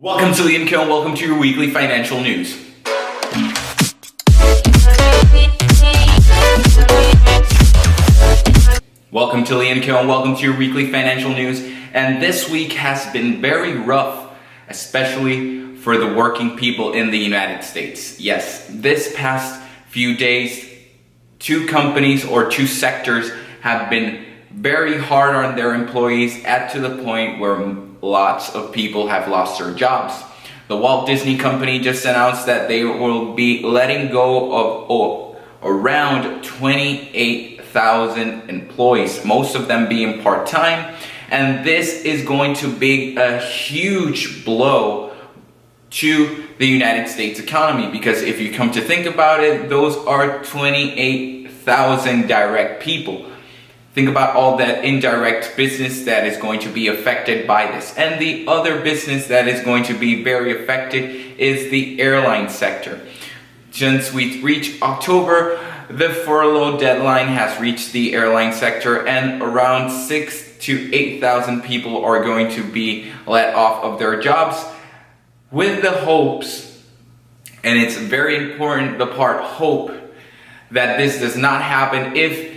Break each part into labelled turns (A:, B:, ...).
A: Welcome to LeonCo and welcome to your weekly financial news. Welcome to LeonCo and welcome to your weekly financial news. And this week has been very rough, especially for the working people in the United States. Yes, this past few days, two companies or two sectors have been very hard on their employees to the point where lots of people have lost their jobs. The Walt Disney Company just announced that they will be letting go of around 28,000 employees, most of them being part-time, and this is going to be a huge blow to the United States economy, because if you come to think about it, those are 28,000 direct people. Think about all that indirect business that is going to be affected by this. And the other business that is going to be very affected is the airline sector. Since we reached October, the furlough deadline has reached the airline sector, and around 6,000 to 8,000 people are going to be let off of their jobs with the hopes, and it's very important, the part hope, that this does not happen if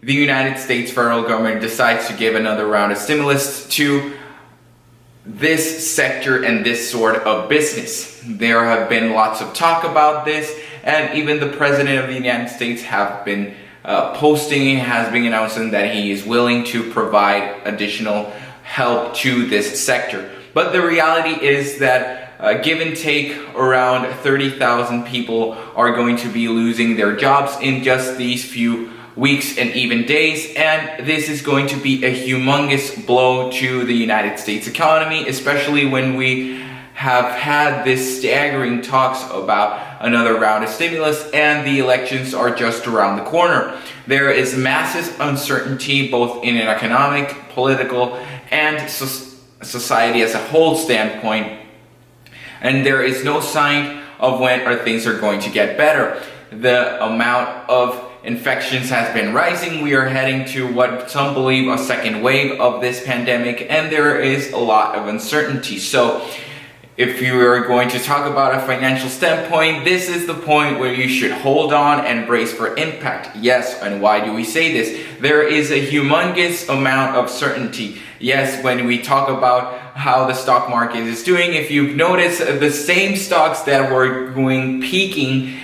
A: the United States federal government decides to give another round of stimulus to this sector and this sort of business. There have been lots of talk about this, and even the President of the United States have been has been announcing that he is willing to provide additional help to this sector. But the reality is that give and take, around 30,000 people are going to be losing their jobs in just these few weeks and even days, and this is going to be a humongous blow to the United States economy, especially when we have had this staggering talks about another round of stimulus and the elections are just around the corner. There is massive uncertainty both in an economic, political, and society as a whole standpoint, and there is no sign of when things are going to get better. The amount of infections has been rising. We are heading to what some believe a second wave of this pandemic, and there is a lot of uncertainty. So if you are going to talk about a financial standpoint, this is the point where you should hold on and brace for impact. Yes, and why do we say this? There is a humongous amount of certainty. Yes, when we talk about how the stock market is doing, if you've noticed, the same stocks that were peaking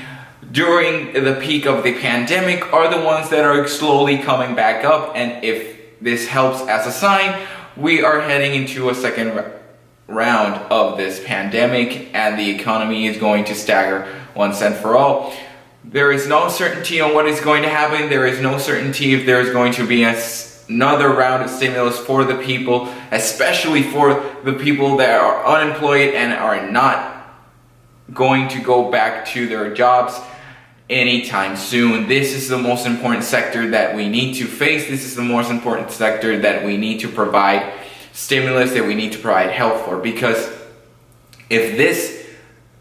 A: during the peak of the pandemic are the ones that are slowly coming back up, and if this helps as a sign, we are heading into a second round of this pandemic and the economy is going to stagger once and for all. There is no certainty on what is going to happen. There is no certainty if there is going to be another round of stimulus for the people, especially for the people that are unemployed and are not going to go back to their jobs anytime soon. This is the most important sector that we need to face. This is the most important sector that we need to provide stimulus, that we need to provide help for, because if this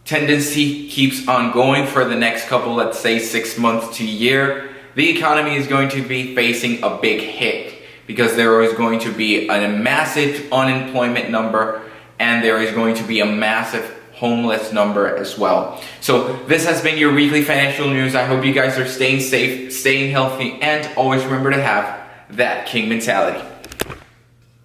A: tendency keeps on going for the next couple, let's say 6 months to a year, the economy is going to be facing a big hit, because there is going to be a massive unemployment number and there is going to be a massive homeless number as well. So this has been your weekly financial news. I hope you guys are staying safe, staying healthy, and always remember to have that king mentality.